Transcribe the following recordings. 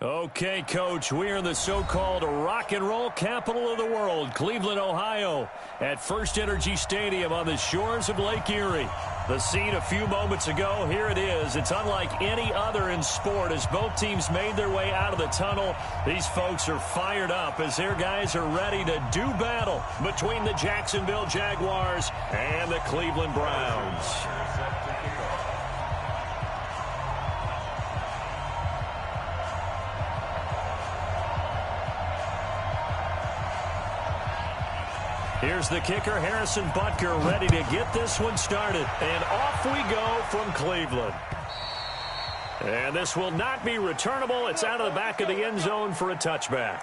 Okay, Coach, we are in the so-called rock and roll capital of the world, Cleveland, Ohio, at First Energy Stadium on the shores of Lake Erie. The scene a few moments ago, here it is. It's unlike any other in sport as both teams made their way out of the tunnel. These folks are fired up as their guys are ready to do battle between the Jacksonville Jaguars and the Cleveland Browns. Here's the kicker, Harrison Butker, ready to get this one started. And off we go from Cleveland. And this will not be returnable. It's out of the back of the end zone for a touchback.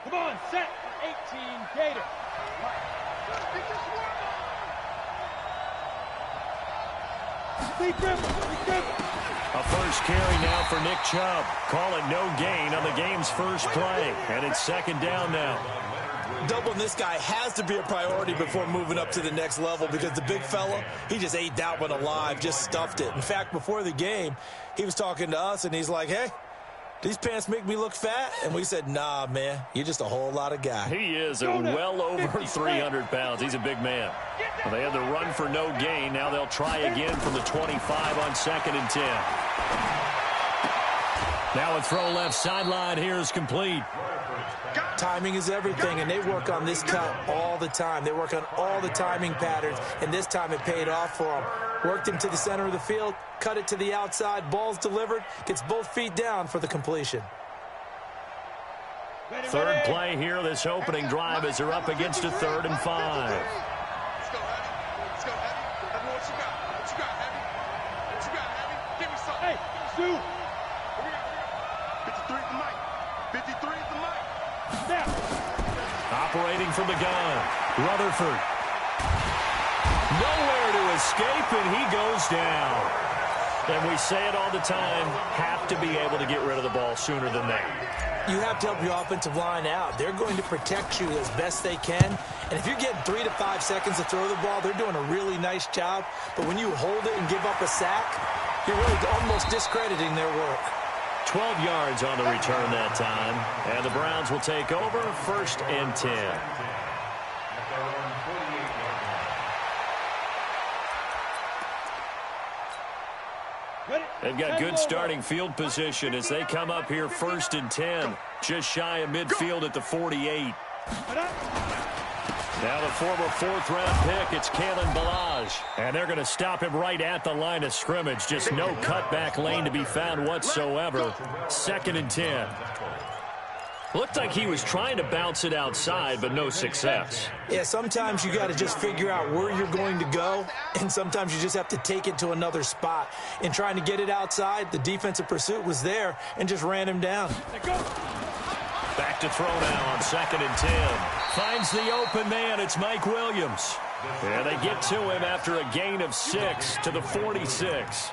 Come on, set 18, Gator. A first carry now for Nick Chubb. Call it no gain on the game's first play. And it's second down now. Doubling this guy has to be a priority before moving up to the next level because the big fella, he just ate that one alive, just stuffed it. In fact, before the game, he was talking to us, and he's like, hey, these pants make me look fat? And we said, nah, man, you're just a whole lot of guy. He is well over 300 pounds. He's a big man. Well, they had the run for no gain. Now they'll try again from the 25 on 2nd and 10. Now a throw left sideline here is complete. Timing is everything, and they work on this cut all the time. They work on all the timing patterns, and this time it paid off for them. Worked him to the center of the field, cut it to the outside, ball's delivered, gets both feet down for the completion. Third play here, this opening drive as they're up against a 3rd and 5. Let's go, Heavy. Let's go, Heavy. Tell me what you got. What you got, Heavy? What you got, Heavy? Give me something. Hey, shoot. 53 at the mic. 53 at the mic. Snap. Operating from the gun, Rutherford. Nowhere to escape, and he goes down. And we say it all the time, have to be able to get rid of the ball sooner than that. You have to help your offensive line out. They're going to protect you as best they can. And if you're getting 3 to 5 seconds to throw the ball, they're doing a really nice job. But when you hold it and give up a sack, you're really almost discrediting their work. 12 yards on the return that time. And the Browns will take over 1st and 10. They've got good starting field position as they come up here 1st and 10. Just shy of midfield at the 48. Now the former 4th-round pick, it's Kalen Ballage. And they're going to stop him right at the line of scrimmage. Just no cutback lane to be found whatsoever. 2nd and 10. Looked like he was trying to bounce it outside, but no success. Yeah, sometimes you got to just figure out where you're going to go, and sometimes you just have to take it to another spot. In trying to get it outside, the defensive pursuit was there and just ran him down. Back to throw now on 2nd and 10. Finds the open man. It's Mike Williams. And they get to him after a gain of 6 to the 46.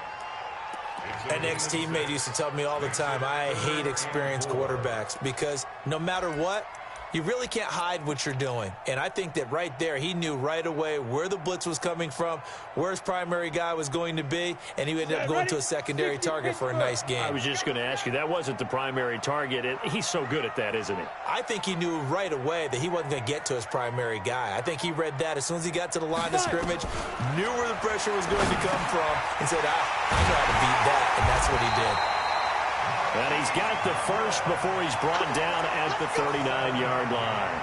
An ex-teammate used to tell me all the time, I hate experienced quarterbacks because no matter what, you really can't hide what you're doing. And I think that right there, he knew right away where the blitz was coming from, where his primary guy was going to be, and he ended up going to a secondary target for a nice game. I was just going to ask you, that wasn't the primary target. He's so good at that, isn't he? I think he knew right away that he wasn't going to get to his primary guy. I think he read that as soon as he got to the line of scrimmage, knew where the pressure was going to come from, and said, I know how to beat that, and that's what he did. And he's got the first before he's brought down at the 39-yard line.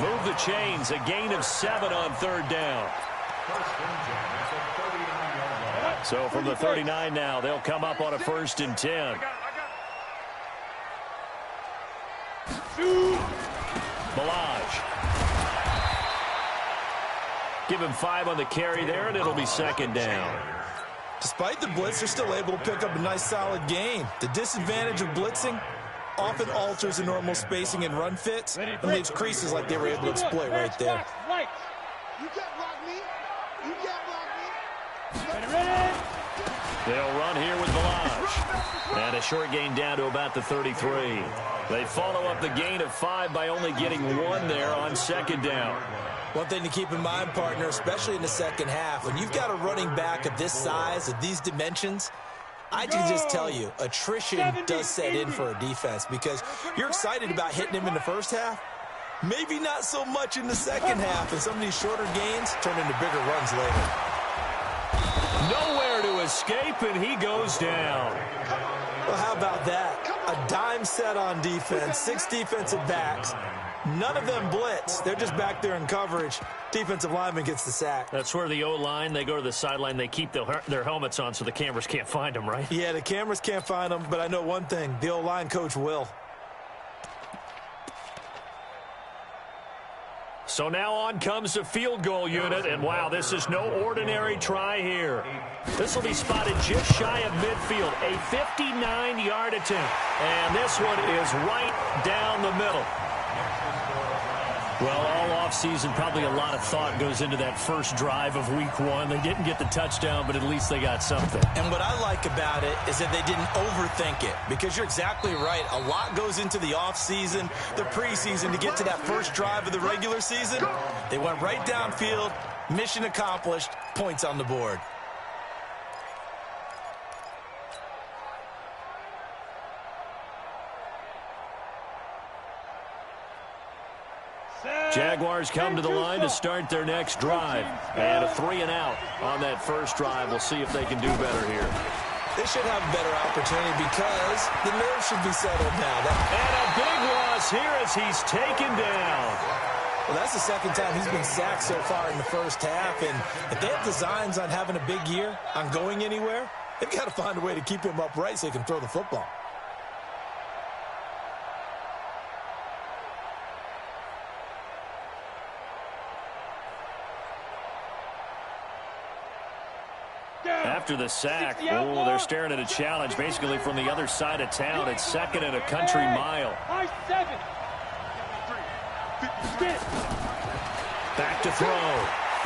Move the chains, a gain of 7 on 3rd down. So from the 39 now, they'll come up on a 1st and 10. Ballage. Give him 5 on the carry there, and it'll be 2nd down. Despite the blitz, they're still able to pick up a nice, solid gain. The disadvantage of blitzing often alters the normal spacing and run fits and leaves creases like they were able to exploit right there. You can't block me. You can't block me. Ready? They'll run here with Balaj. And a short gain down to about the 33. They follow up the gain of 5 by only getting 1 there on second down. One thing to keep in mind, partner, especially in the second half, when you've got a running back of this size, of these dimensions, I can just tell you, attrition does set in for a defense because you're excited about hitting him in the first half. Maybe not so much in the second half, and some of these shorter gains turn into bigger runs later. Nowhere to escape, and he goes down. Well, how about that? A dime set on defense, 6 defensive backs. None of them blitz. They're just back there in coverage. Defensive lineman gets the sack. That's where the O-line, they go to the sideline, they keep their helmets on so the cameras can't find them, right? Yeah, the cameras can't find them, but I know one thing. The O-line coach will. So now on comes the field goal unit, and wow, this is no ordinary try here. This will be spotted just shy of midfield, a 59-yard attempt, and this one is right down the middle. Well, all offseason, probably a lot of thought goes into that first drive of week 1. They didn't get the touchdown, but at least they got something. And what I like about it is that they didn't overthink it, because you're exactly right. A lot goes into the offseason, the preseason, to get to that first drive of the regular season. They went right downfield, mission accomplished, points on the board. Jaguars come to the line to start their next drive. And a 3-and-out on that first drive. We'll see if they can do better here. They should have a better opportunity because the nerves should be settled now. And a big loss here as he's taken down. Well, that's the second time he's been sacked so far in the first half. And if they have designs on having a big year, on going anywhere, they've got to find a way to keep him upright so he can throw the football. After the sack, they're staring at a challenge basically from the other side of town. It's 2nd and a country mile. Back to throw.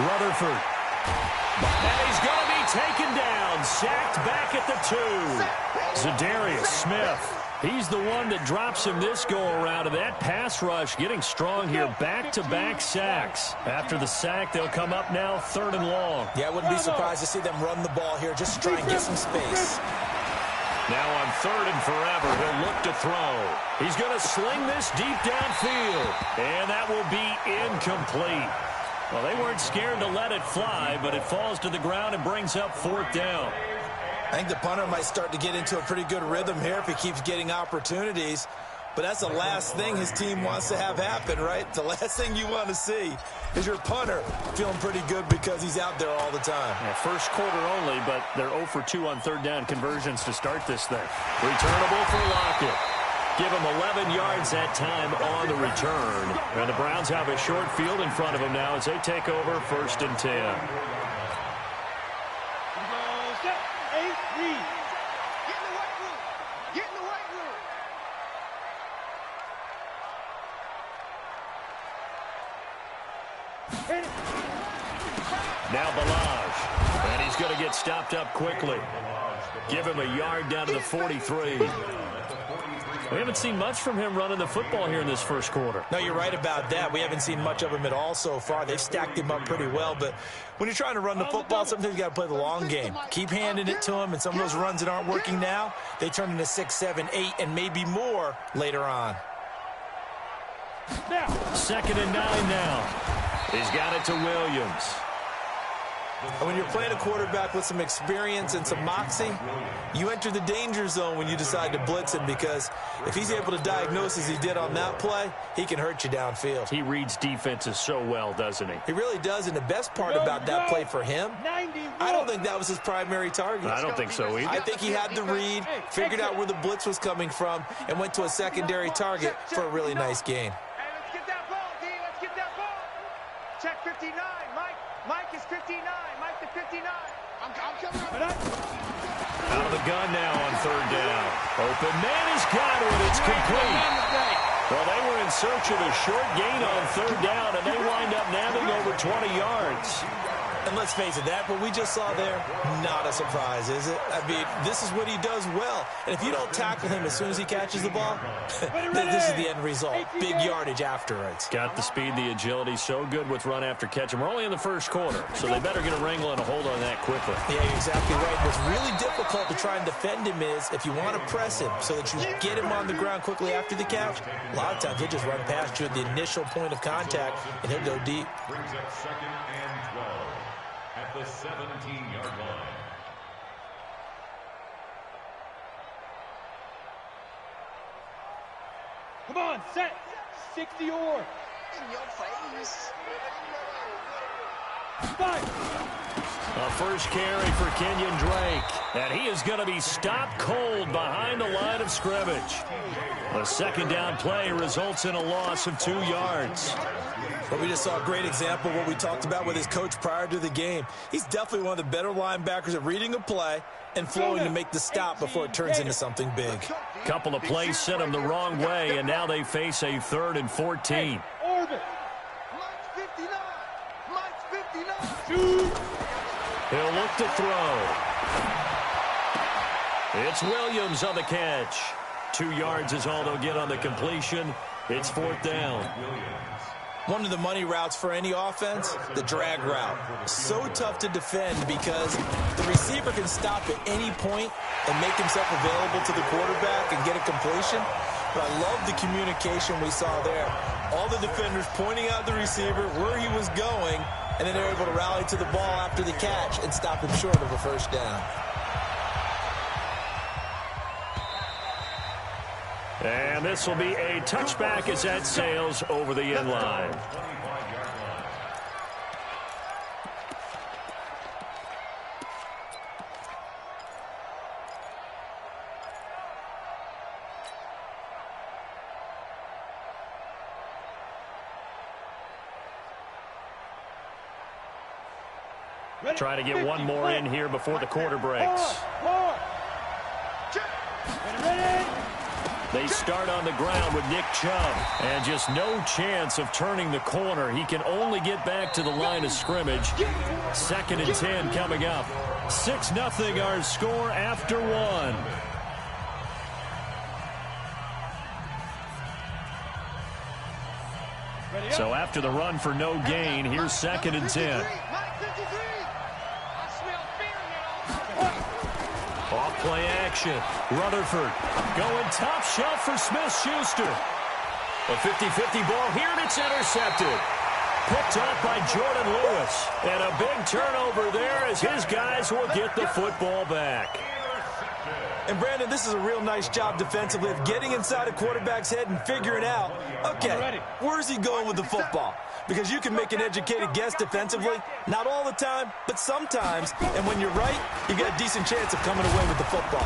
Rutherford. And he's going to be taken down. Sacked back at the 2. Zadarius Smith. He's the one that drops him this go-around. And that pass rush getting strong here. Back-to-back sacks. After the sack, they'll come up now 3rd and long. Yeah, I wouldn't be surprised to see them run the ball here just to try and get some space. Now on 3rd and forever, he'll look to throw. He's going to sling this deep downfield. And that will be incomplete. Well, they weren't scared to let it fly, but it falls to the ground and brings up 4th down. I think the punter might start to get into a pretty good rhythm here if he keeps getting opportunities. But that's the last thing his team wants to have happen, right? The last thing you want to see is your punter feeling pretty good because he's out there all the time. Yeah, first quarter only, but they're 0 for 2 on 3rd down conversions to start this thing. Returnable for Lockett. Give him 11 yards that time on the return. And the Browns have a short field in front of them now as they take over 1st and 10. Now Balaj, and he's going to get stopped up quickly. Give him a yard down to the 43. We haven't seen much from him running the football here in this first quarter. No, you're right about that. We haven't seen much of him at all so far. They've stacked him up pretty well, but when you're trying to run the football, sometimes you got to play the long game. Keep handing it to him, and some of those runs that aren't working now, they turn into 6, 7, 8, and maybe more later on. 2nd and 9 now. He's got it to Williams. And when you're playing a quarterback with some experience and some moxie, you enter the danger zone when you decide to blitz him, because if he's able to diagnose as he did on that play, he can hurt you downfield. He reads defenses so well, doesn't he? He really does, and the best part about that play for him, I don't think that was his primary target. I don't think so either. I think he had the read, figured out where the blitz was coming from, and went to a secondary target for a really nice gain. Hey, let's get that ball, D. Let's get that ball. Check 59. Mike is 59. Mike the 59. I'm coming up. Out of the gun now on 3rd down. Open man has got it. It's complete. Well, they were in search of a short gain on 3rd down, and they wind up nabbing over 20 yards. And let's face it, that what we just saw there, not a surprise, is it? I mean, this is what he does well. And if you don't tackle him as soon as he catches the ball, this is the end result. Big yardage afterwards. Got the speed, the agility, so good with run after catch. And we're only in the first quarter, so they better get a wrangle and a hold on that quickly. Yeah, you're exactly right. What's really difficult to try and defend him is if you want to press him so that you get him on the ground quickly after the catch, a lot of times he'll just run past you at the initial point of contact, and he'll go deep. Brings up 2nd and 12 at the 17-yard line. Come on, set. 60 or. In your face. A first carry for Kenyon Drake. And he is going to be stopped cold behind the line of scrimmage. A second down play results in a loss of 2 yards. But we just saw a great example of what we talked about with his coach prior to the game. He's definitely one of the better linebackers at reading a play and flowing to make the stop before it turns into something big. Couple of plays sent him the wrong way, and now they face a 3rd and 14. Orbit. Mike's 59. Mike's 59. Shoot. He'll look to throw. It's Williams on the catch. 2 yards is all they'll get on the completion. It's 4th down. One of the money routes for any offense, the drag route. So tough to defend because the receiver can stop at any point and make himself available to the quarterback and get a completion. But I love the communication we saw there. All the defenders pointing out the receiver, where he was going, and then they're able to rally to the ball after the catch and stop him short of a first down. And this will be a touchback as that sails over the end line. Trying to get one more in here before the quarter breaks. They start on the ground with Nick Chubb, and just no chance of turning the corner. He can only get back to the line of scrimmage. 2nd and 10 coming up. 6-0 our score after 1. So after the run for no gain, here's 2nd and 10. Off play action. Rutherford going top shelf for Smith-Schuster. A 50-50 ball here, and it's intercepted. Picked off by Jordan Lewis. And a big turnover there as his guys will get the football back. And, Brandon, this is a real nice job defensively of getting inside a quarterback's head and figuring out, okay, where's he going with the football? Because you can make an educated guess defensively, not all the time, but sometimes. And when you're right, you've got a decent chance of coming away with the football.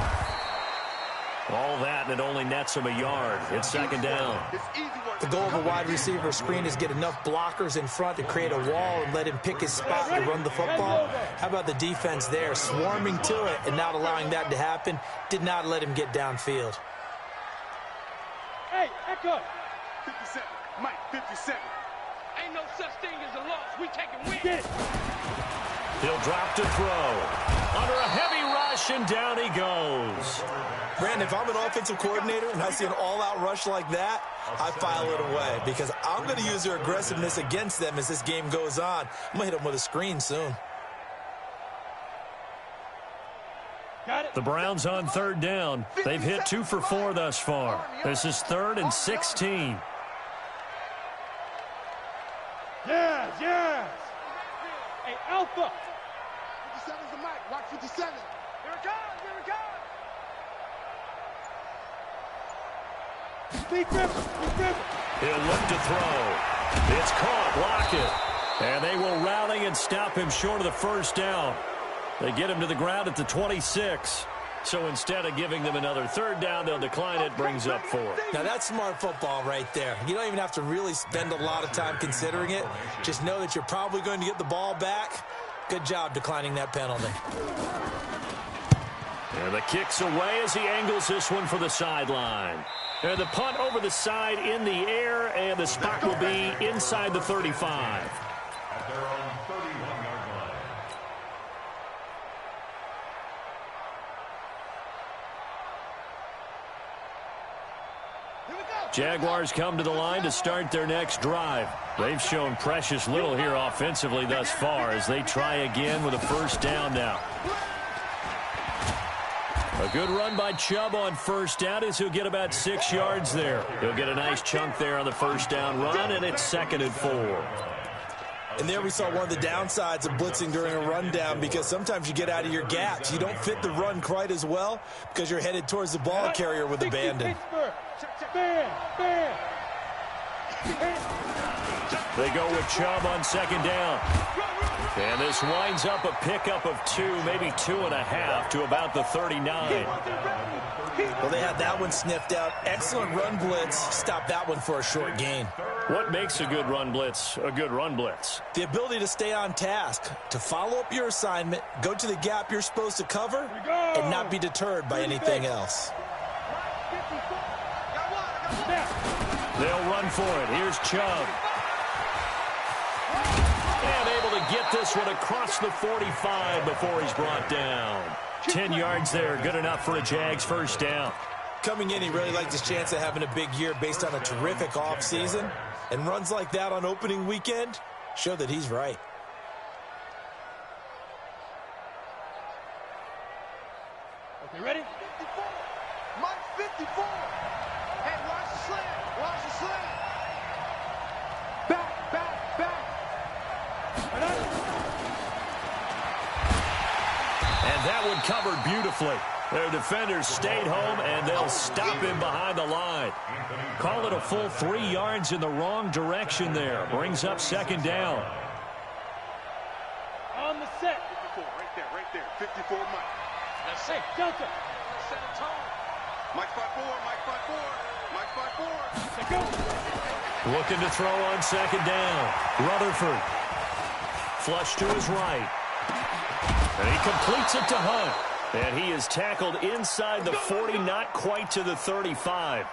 All that, and it only nets him a yard. It's 2nd down. The goal of a wide receiver screen is get enough blockers in front to create a wall and let him pick his spot to run the football. How about the defense there, swarming to it and not allowing that to happen? Did not let him get downfield. Hey, Echo. 57. Mike, 57. Ain't no such thing as a loss. We take it win. He'll drop to throw. Under a heavy rush, and down he goes. Brandon, if I'm an offensive coordinator and I see an all-out rush like that, I file it away because I'm going to use their aggressiveness against them as this game goes on. I'm going to hit them with a screen soon. The Browns on 3rd down. They've hit 2 for 4 thus far. This is 3rd and 16. Yes, yes. Hey, Alpha. 57's the Mike. Watch 57. Here it comes, here it comes. He'll look to throw. It's caught. Block it. And they will rally and stop him short of the first down. They get him to the ground at the 26. So instead of giving them another 3rd down, they'll decline it. Brings up 4. Now, that's smart football right there. You don't even have to really spend a lot of time considering it. Just know that you're probably going to get the ball back. Good job declining that penalty. And the kick's away as he angles this one for the sideline. And the punt over the side in the air, and the spot will be inside the 35. At their own 31-yard line. Jaguars come to the line to start their next drive. They've shown precious little here offensively thus far as they try again with a first down now. A good run by Chubb on first down as he'll get about 6 yards there. He'll get a nice chunk there on the first down run, and it's 2nd and 4. And there we saw one of the downsides of blitzing during a rundown, because sometimes you get out of your gaps. You don't fit the run quite as well because you're headed towards the ball carrier with abandon. They go with Chubb on 2nd down. And this winds up a pickup of 2, maybe 2.5 to about the 39. Well, they had that one sniffed out. Excellent run blitz. Stop that one for a short gain. What makes a good run blitz a good run blitz? The ability to stay on task, to follow up your assignment, go to the gap you're supposed to cover, and not be deterred by anything else. They'll run for it. Here's Chubb. And able to get this one across the 45 before he's brought down. 10 yards there, good enough for a Jags first down. Coming in, he really liked his chance of having a big year based on a terrific offseason. And runs like that on opening weekend show that he's right. Okay, ready? 54. Mike, 54. Hey, watch the slant. Watch the slant. Back. And that one covered beautifully. Their defenders stayed home, and they'll stop him behind the line. Call it a full 3 yards in the wrong direction there. Brings up 2nd down. On the set. 54, right there. 54, Mike. That's it. Delta. Set a tone. Mike 5-4. Mike 5-4. Let's go. Looking to throw on 2nd down. Rutherford. Flush to his right. And he completes it to Hunt. And he is tackled inside the 40, not quite to the 35.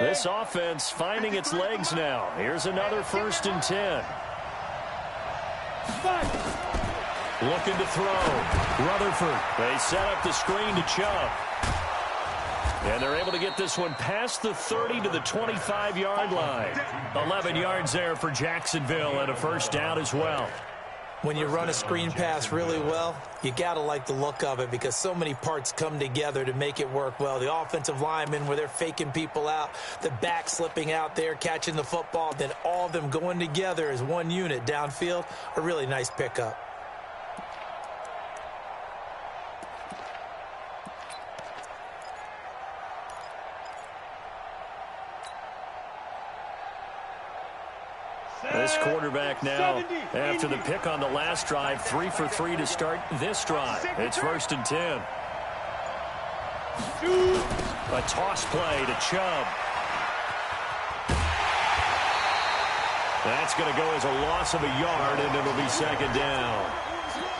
This offense finding its legs now. Here's another 1st and 10. Looking to throw. Rutherford. They set up the screen to Chubb. And they're able to get this one past the 30 to the 25-yard line. 11 yards there for Jacksonville and a first down as well. When you run a screen pass really well, you got to like the look of it because so many parts come together to make it work well. The offensive linemen where they're faking people out, the back slipping out there, catching the football, then all of them going together as one unit downfield. A really nice pickup. This quarterback now, after the pick on the last drive, 3 for 3 to start this drive. It's 1st and 10. A toss play to Chubb. That's going to go as a loss of a yard, and it'll be 2nd down.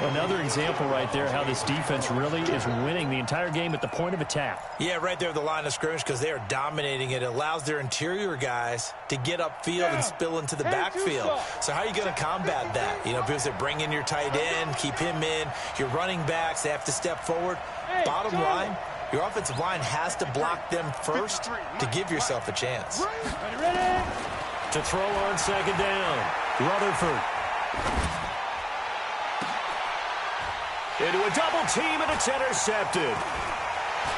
Another example right there how this defense really is winning the entire game at the point of attack. Yeah, right there at the line of scrimmage because they are dominating it. It allows their interior guys to get upfield and spill into the backfield. So how are you going to combat that? You know, because they bring in your tight end, keep him in. Your running backs, they have to step forward. Bottom line, your offensive line has to block them first to give yourself a chance. To throw on 2nd down, Rutherford. Into a double team, and it's intercepted.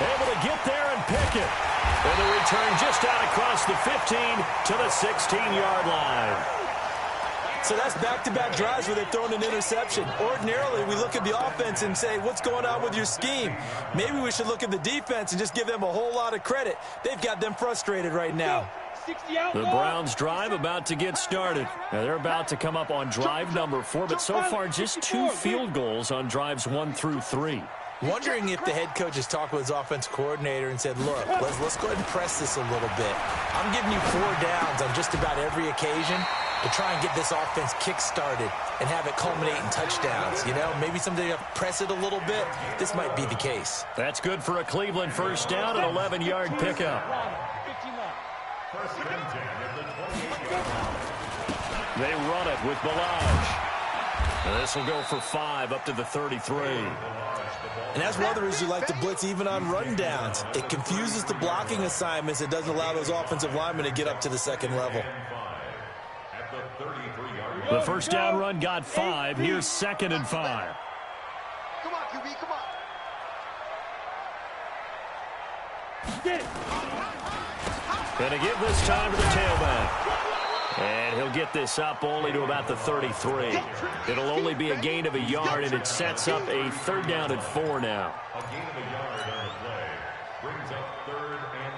Able to get there and pick it. And the return just out across the 15 to the 16-yard line. So that's back-to-back drives where they've thrown an interception. Ordinarily, we look at the offense and say, what's going on with your scheme? Maybe we should look at the defense and just give them a whole lot of credit. They've got them frustrated right now. The Browns drive about to get started. Now they're about to come up on drive number 4, but so far just 2 field goals on drives 1 through 3. Wondering if the head coach has talked with his offense coordinator and said, look, let's go ahead and press this a little bit. I'm giving you 4 downs on just about every occasion to try and get this offense kick-started and have it culminate in touchdowns. You know, maybe someday you have to press it a little bit. This might be the case. That's good for a Cleveland first down, an 11-yard pickup. 1st and 10 at the 28-yard line. They run it with Balaj. This will go for 5 up to the 33. And that's one of the reasons you like to blitz even on run downs. It confuses the blocking assignments. It doesn't allow those offensive linemen to get up to the second level. The first down run got 5. Here's 2nd and 5. Come on, QB, come on. Going to give this time to the tailback. And he'll get this up only to about the 33. It'll only be a gain of a yard, and it sets up a 3rd down and 4 now. A gain of a yard on the play brings up 3rd and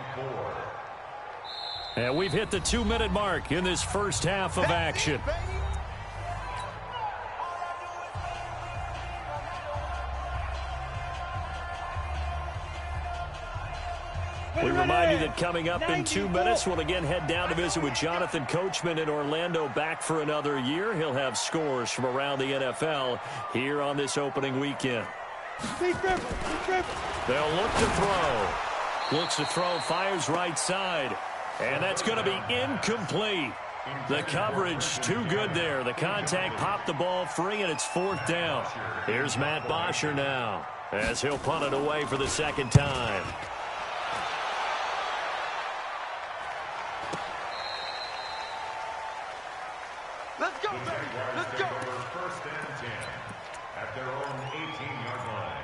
4. And we've hit the 2-minute mark in this first half of action. We remind you that coming up in 2 minutes, we'll again head down to visit with Jonathan Coachman in Orlando, back for another year. He'll have scores from around the NFL here on this opening weekend. They'll look to throw. Looks to throw, fires right side. And that's going to be incomplete. The coverage too good there. The contact popped the ball free, and it's 4th down. Here's Matt Bosher now as he'll punt it away for the 2nd time. Let's go, baby. Let's go. 1st and 10 at their own 18-yard line.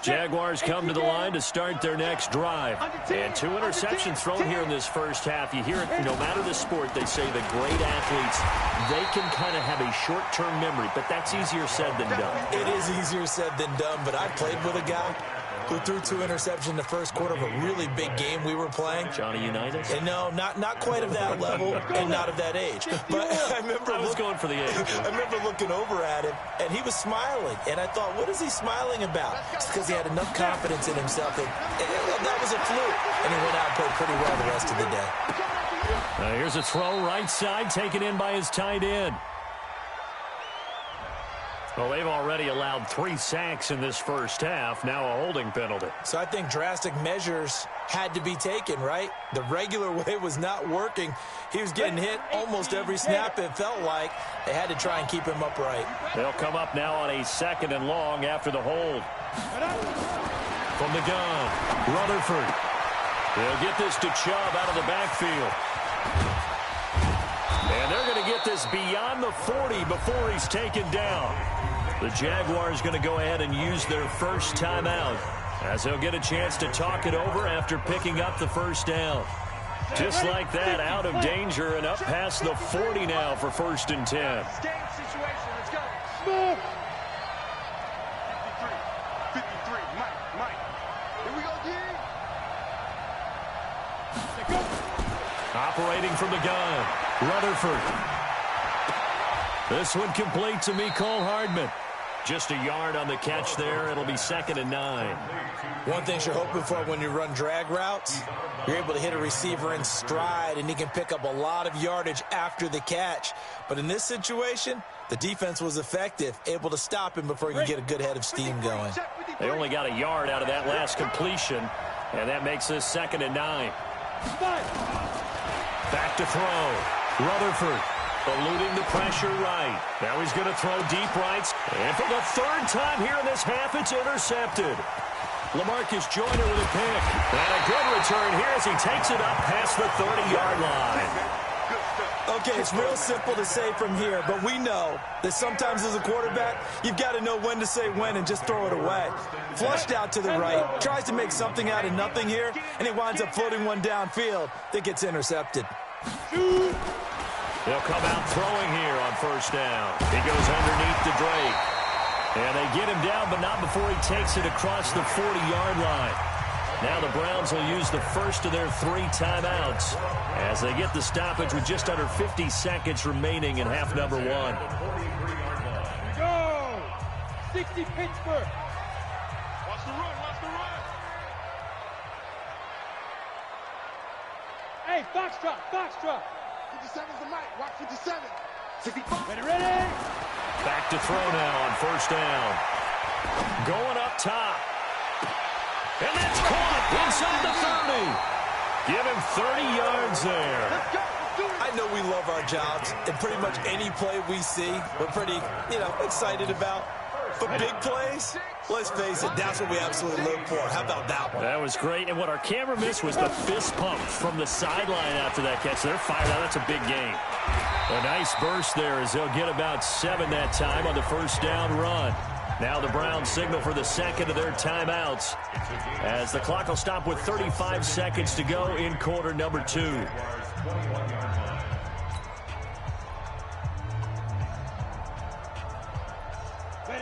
Jaguars come to the line to start their next drive. And 2 interceptions thrown here in this first half. You hear it, no matter the sport, they say the great athletes, they can kind of have a short-term memory, but that's easier said than done. It is easier said than done, but I played with a guy who threw 2 interceptions in the first quarter of a really big game we were playing. Johnny Unitas? And no, not quite of that level and not of that age. But I was going for the age. I remember looking over at him, and he was smiling. And I thought, what is he smiling about? It's because he had enough confidence in himself that was a fluke. And he went out and played pretty well the rest of the day. Here's a throw right side, taken in by his tight end. Well, they've already allowed 3 sacks in this first half, now a holding penalty. So I think drastic measures had to be taken, right? The regular way was not working. He was getting hit almost every snap, it felt like. They had to try and keep him upright. They'll come up now on a 2nd and long after the hold. From the gun, Rutherford. They'll get this to Chubb out of the backfield. And they're going to get this beyond the 40 before he's taken down. The Jaguars going to go ahead and use their first timeout as they'll get a chance to talk it over after picking up the first down. Just like that, out of danger and up past the 40 now for 1st and 10. Game situation. Let's go. Move. 53. Mike. Here we go, D. Operating from the gun, Rutherford. This one complete to Mecole Hardman. Just a yard on the catch there. It'll be 2nd and 9. One thing you're hoping for when you run drag routes, you're able to hit a receiver in stride, and he can pick up a lot of yardage after the catch. But in this situation, the defense was effective, able to stop him before he could get a good head of steam going. They only got a yard out of that last completion, and that makes this 2nd and 9. Back to throw. Rutherford eluding the pressure right. Now he's going to throw deep right. And for the 3rd time here in this half, it's intercepted. LaMarcus Joyner with a pick. And a good return here as he takes it up past the 30-yard line. Okay, it's real simple to say from here, but we know that sometimes as a quarterback, you've got to know when to say when and just throw it away. Flushed out to the right, tries to make something out of nothing here, and he winds up floating one downfield that gets intercepted. They'll come out throwing here on 1st down. He goes underneath to Drake. And they get him down, but not before he takes it across the 40-yard line. Now the Browns will use the first of their 3 timeouts as they get the stoppage with just under 50 seconds remaining in half number 1. Go! 60 Pittsburgh. Watch the run. Hey, Foxtrot. 57's the mic. Watch 57. 65. Ready. Back to throw now on 1st down. Going up top. And that's caught inside the 30. Give him 30 yards there. I know we love our jobs, and pretty much any play we see, we're pretty, excited about. But big plays, let's face it, that's what we absolutely live for. How about that one? That was great, and what our camera missed was the fist pump from the sideline after that catch. They're fired out. That's a big game. A nice burst there as they'll get about 7 that time on the first down run. Now the Browns signal for the second of their timeouts as the clock will stop with 35 seconds to go in quarter number 2.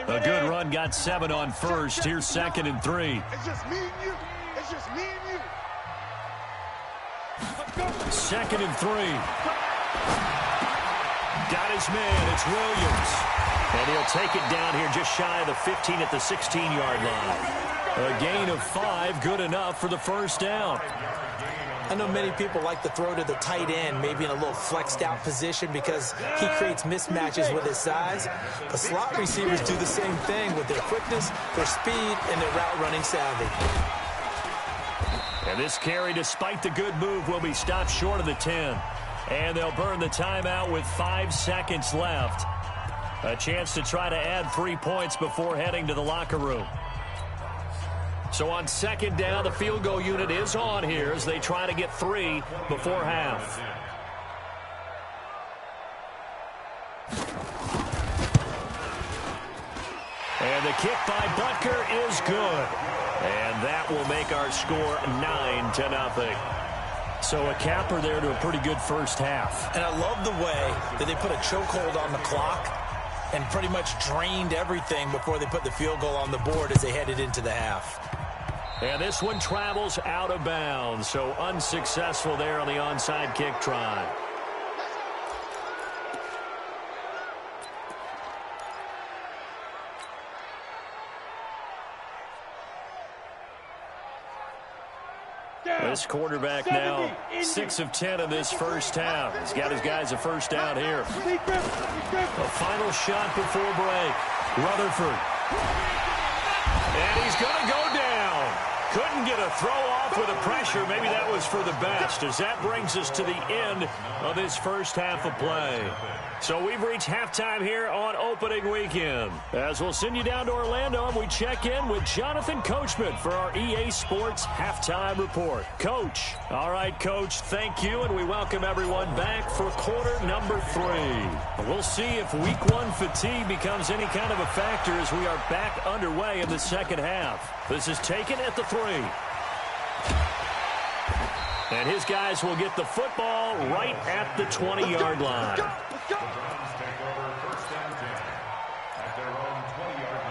A good run got 7 on first. Here's 2nd and 3. It's just me and you. It's just me and you. 2nd and 3. Got his man. It's Williams. And he'll take it down here just shy of the 15 at the 16-yard line. A gain of 5, good enough for the first down. I know many people like to throw to the tight end, maybe in a little flexed out position because he creates mismatches with his size. The slot receivers do the same thing with their quickness, their speed, and their route running savvy. And this carry, despite the good move, will be stopped short of the 10. And they'll burn the timeout with 5 seconds left. A chance to try to add 3 points before heading to the locker room. So on 2nd down, the field goal unit is on here as they try to get 3 before half. And the kick by Butker is good. And that will make our score 9-0. So a capper there to a pretty good first half. And I love the way that they put a chokehold on the clock and pretty much drained everything before they put the field goal on the board as they headed into the half. And this one travels out of bounds, so unsuccessful there on the onside kick try. This quarterback now 6 of 10 in this first half. He's got his guys a first down here. A final shot before break. Rutherford. And he's going to go down. Couldn't get a throw off with the pressure. Maybe that was for the best, as that brings us to the end of this first half of play. So we've reached halftime here on opening weekend. As we'll send you down to Orlando, and we check in with Jonathan Coachman for our EA Sports Halftime Report. Coach. All right, Coach, thank you, and we welcome everyone back for quarter number 3. We'll see if week 1 fatigue becomes any kind of a factor as we are back underway in the second half. This is taken at the 3. And his guys will get the football right at the 20-yard line. The Browns take over first and 10 at their own 20-yard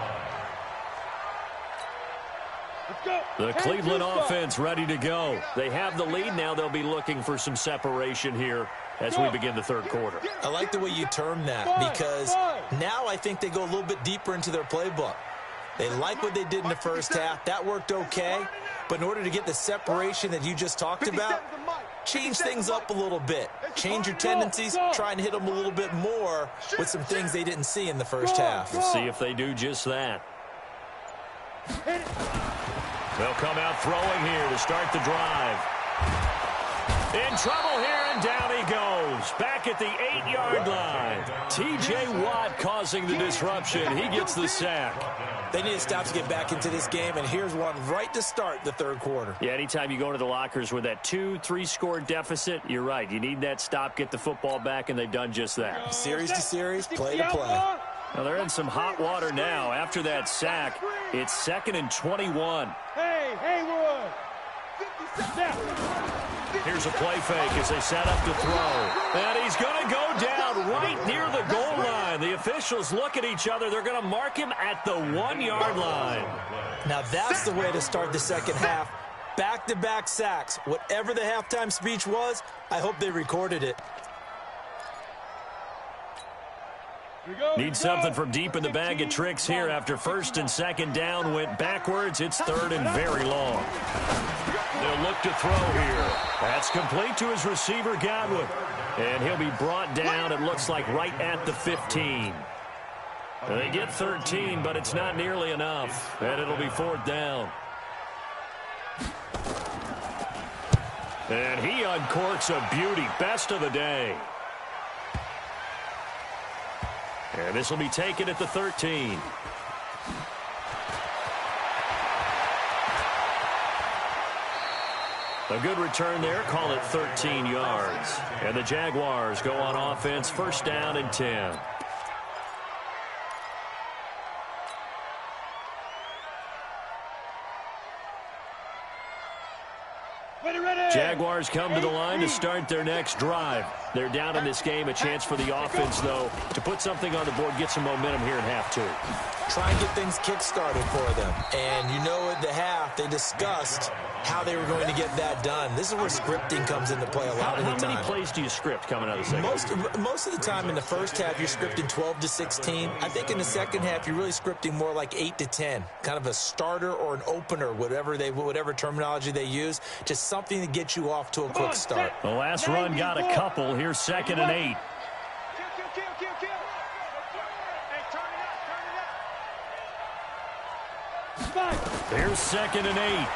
line. The Cleveland offense ready to go. They have the lead. Now they'll be looking for some separation here as we begin the third quarter. I like the way you term that because now I think they go a little bit deeper into their playbook. They like what they did in the first half. That worked okay. But in order to get the separation that you just talked about, change things up a little bit. Change your tendencies. Try and hit them a little bit more with some things they didn't see in the first half. We'll see if they do just that. They'll come out throwing here to start the drive. In trouble here, and down he goes. Back at the 8-yard line. T.J. Watt causing the disruption. He gets the sack. They need to stop to get back into this game, and here's one right to start the third quarter. Yeah, anytime you go to the lockers with that 2-3 deficit, you're right. You need that stop, get the football back, and they've done just that. Series to series, play to play. Now they're in some hot water now. After that sack, it's 2nd and 21. Hey, Haywood. Here's a play fake as they set up to throw. And he's going to go down right near the goal line. The officials look at each other. They're going to mark him at the 1-yard line. Now that's the way to start the second half. Back-to-back sacks. Whatever the halftime speech was, I hope they recorded it. Need something from deep in the bag of tricks here after 1st and 2nd down went backwards. It's 3rd and very long. They'll look to throw here. That's complete to his receiver, Godwin. And he'll be brought down, it looks like, right at the 15. They get 13, but it's not nearly enough. And it'll be 4th down. And he uncorks a beauty. Best of the day. And this will be taken at the 13. A good return there. Call it 13 yards. And the Jaguars go on offense. First down and 10. Jaguars come to the line to start their next drive. They're down in this game. A chance for the offense, though, to put something on the board, get some momentum here in half two. Try and get things kick-started for them. And you know at the half, they discussed how they were going to get that done. This is where scripting comes into play a lot of the time. How many plays do you script coming out of the second? Most of the time in the first half, you're scripting 12 to 16. I think in the second half, you're really scripting more like 8 to 10. Kind of a starter or an opener, whatever terminology they use. Just something to get you off to a quick start. The last run got a couple. Here's 2nd and 8. Here's 2nd and 8.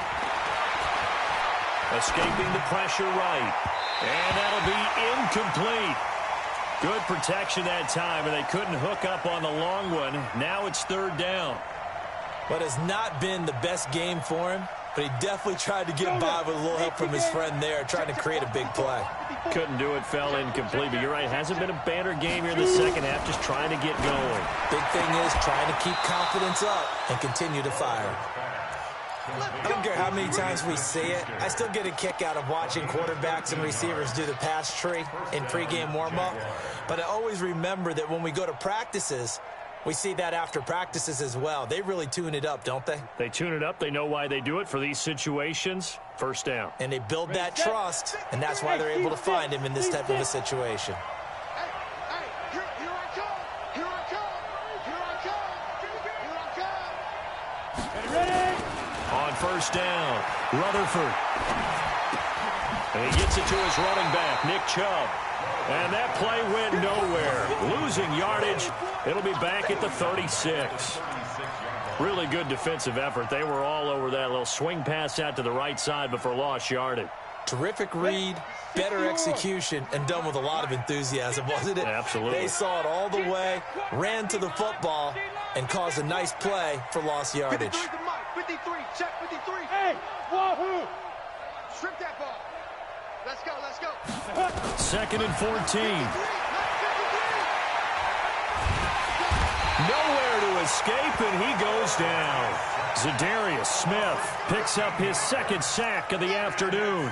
Escaping the pressure right. And that'll be incomplete. Good protection that time, and they couldn't hook up on the long one. Now it's 3rd down. But it's not been the best game for him, but he definitely tried to get by with a little help from his friend there, trying to create a big play. Couldn't do it, fell incomplete. But you're right, hasn't been a banner game here in the second half, just trying to get going. Big thing is trying to keep confidence up and continue to fire. I don't care how many times we see it. I still get a kick out of watching quarterbacks and receivers do the pass tree in pregame warm-up. But I always remember that when we go to practices, we see that after practices as well. They really tune it up, don't they? They tune it up. They know why they do it for these situations. First down. And they build that trust, and that's why they're able to find him in this type of a situation. On first down, Rutherford. And he gets it to his running back, Nick Chubb. And that play went nowhere. Losing yardage. It'll be back at the 36. Really good defensive effort. They were all over that little swing pass out to the right side before lost yardage. Terrific read, better execution, and done with a lot of enthusiasm, wasn't it? Absolutely. They saw it all the way, ran to the football, and caused a nice play for lost yardage. 53, check 53. Hey, wahoo! Strip that ball. Let's go, let's go. 2nd and 14. Nowhere to escape, and he goes down. Zadarius Smith picks up his 2nd sack of the afternoon.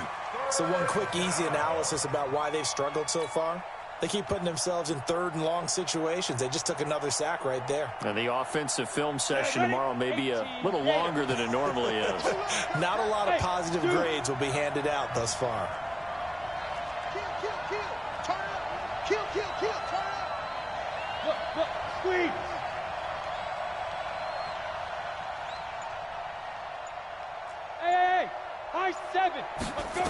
So one quick, easy analysis about why they've struggled so far. They keep putting themselves in 3rd and long situations. They just took another sack right there. And the offensive film session tomorrow may be a little longer than it normally is. Not a lot of positive grades will be handed out thus far. Kill, turn up. Look, squeeze. Hey, high 7. Let's go.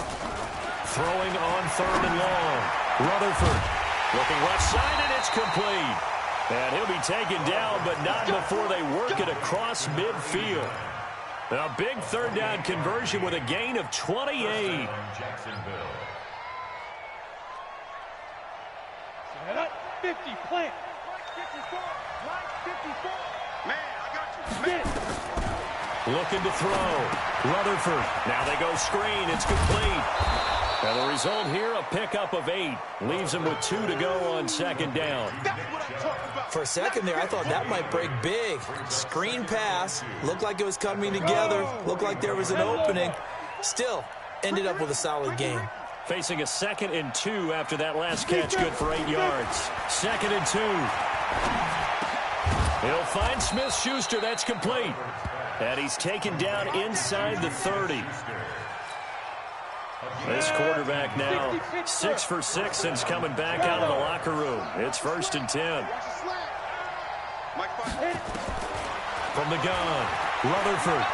Throwing on 3rd and long. Rutherford looking left side, and it's complete. And he'll be taken down, but not before they work it across midfield. A big 3rd down conversion with a gain of 28. Set up, 50, plant. 54, 54. Man, I got you. Man. Looking to throw. Rutherford. Now they go screen. It's complete. And the result here, a pickup of 8. Leaves him with 2 to go on 2nd down. For a second there, I thought that might break big. Screen pass. Looked like it was coming together. Looked like there was an opening. Still, ended up with a solid gain. Facing a 2nd and 2 after that last catch, good for 8 yards. 2nd and 2. He'll find Smith-Schuster. That's complete. And he's taken down inside the 30. This quarterback now 6 for 6 since coming back out of the locker room. It's 1st and 10. From the gun, Rutherford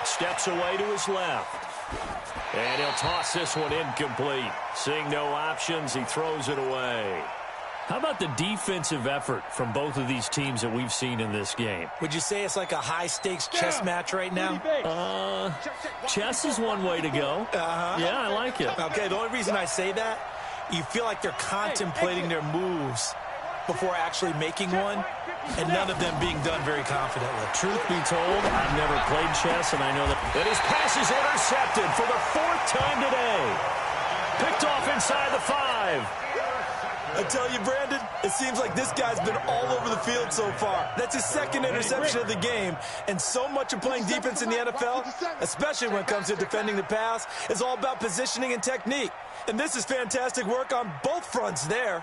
steps away to his left. And he'll toss this one incomplete. Seeing no options, he throws it away. How about the defensive effort from both of these teams that we've seen in this game? Would you say it's like a high-stakes chess match right now? Chess is one way to go. Yeah, I like it. Okay, the only reason I say that, you feel like they're contemplating their moves before actually making one, and none of them being done very confidently. Truth be told, I've never played chess, and I know that his pass is intercepted for the 4th time today. Picked off inside the 5. I tell you, Brandon, it seems like this guy's been all over the field so far. That's his 2nd interception of the game, and so much of playing defense in the NFL, especially when it comes to defending the pass, is all about positioning and technique. And this is fantastic work on both fronts there.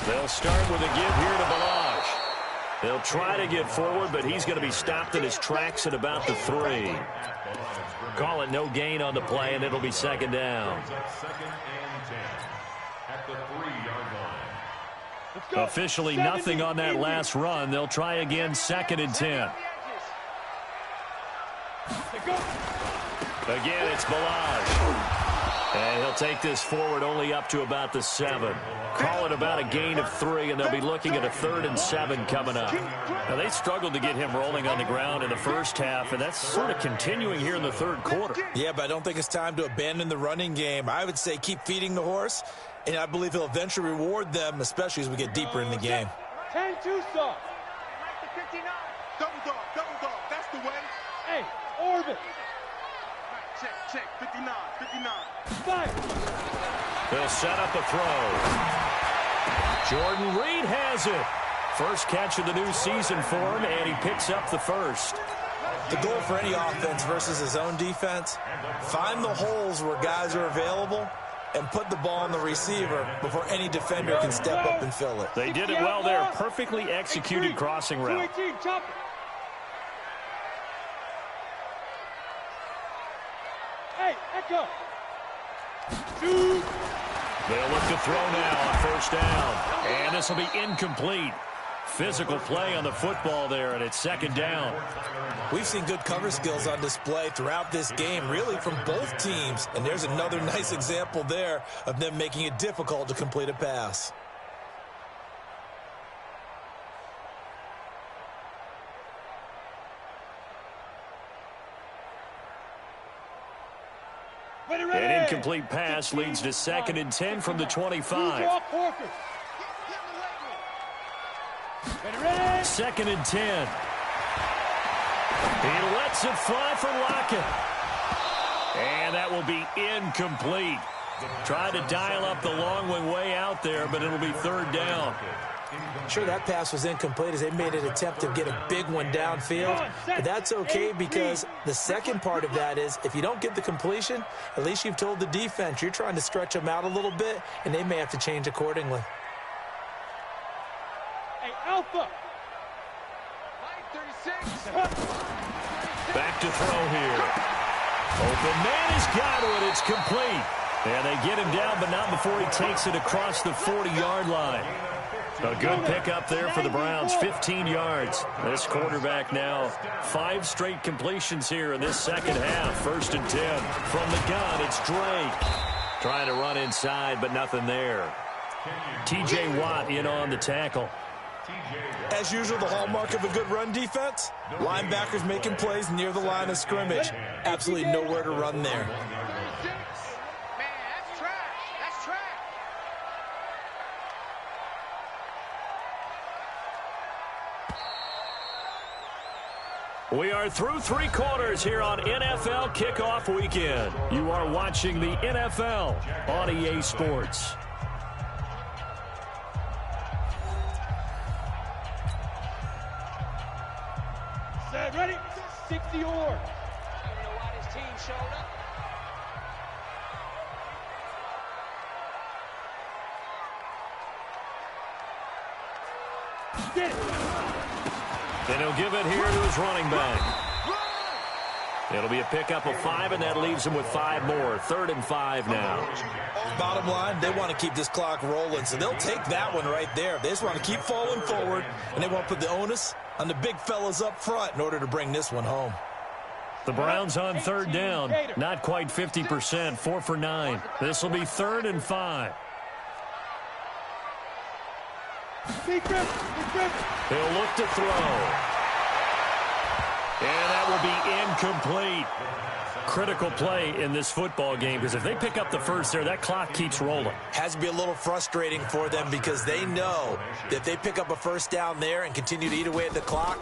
They'll start with a give here to Balaj. They'll try to get forward, but he's going to be stopped in his tracks at about the 3. Call it no gain on the play, and it'll be 2nd down. Officially nothing on that last run. They'll try again, 2nd and 10. Again, it's Balaj. And he'll take this forward only up to about the 7. Call it about a gain of 3, and they'll be looking at a 3rd and 7 coming up. Now, they struggled to get him rolling on the ground in the first half, and that's sort of continuing here in the 3rd quarter. Yeah, but I don't think it's time to abandon the running game. I would say keep feeding the horse, and I believe he'll eventually reward them, especially as we get deeper in the game. 10-2 soft. Double dog, that's the way. Hey, orbit. Check, 59. 5. They'll set up a throw. Jordan Reed has it. First catch of the new season for him, and he picks up the 1st. The goal for any offense versus his own defense, find the holes where guys are available and put the ball on the receiver before any defender can step up and fill it. They did it well there. Perfectly executed crossing route. Hey, echo. They'll look to throw now on 1st down. And this will be incomplete. Physical play on the football there, and it's 2nd down. We've seen good cover skills on display throughout this game, really from both teams. And there's another nice example there of them making it difficult to complete a pass. An incomplete pass leads to 2nd and 10 from the 25. 2nd and 10. He lets it fly for Lockett. And that will be incomplete. Tried to dial up the long way out there, but it'll be 3rd down. Sure, that pass was incomplete as they made an attempt to get a big one downfield. But that's okay because the second part of that is if you don't get the completion, at least you've told the defense you're trying to stretch them out a little bit, and they may have to change accordingly. Hey, Alpha. Back to throw here. Open man has got it. It's complete. And they get him down, but not before he takes it across the 40-yard line. A good pickup there for the Browns, 15 yards. This quarterback now 5 straight completions here in this 2nd half. 1st and 10. From the gun, it's Drake. Trying to run inside, but nothing there. T.J. Watt in on the tackle. As usual, the hallmark of a good run defense, linebackers making plays near the line of scrimmage. Absolutely nowhere to run there. We are through 3 quarters here on NFL Kickoff Weekend. You are watching the NFL on EA Sports. Set, ready? 60 or. I don't know why this team showed up. Get it. Then he'll give it here to his running back. It'll be a pickup of 5, and that leaves him with 5 more. 3rd and 5 now. Bottom line, they want to keep this clock rolling, so they'll take that one right there. They just want to keep falling forward, and they want to put the onus on the big fellas up front in order to bring this one home. The Browns on third down. Not quite 50%, 4 for 9. This will be 3rd and 5. He'll look to throw. And that will be incomplete. Critical play in this football game, because if they pick up the first there, that clock keeps rolling. Has to be a little frustrating for them, because they know that if they pick up a first down there and continue to eat away at the clock,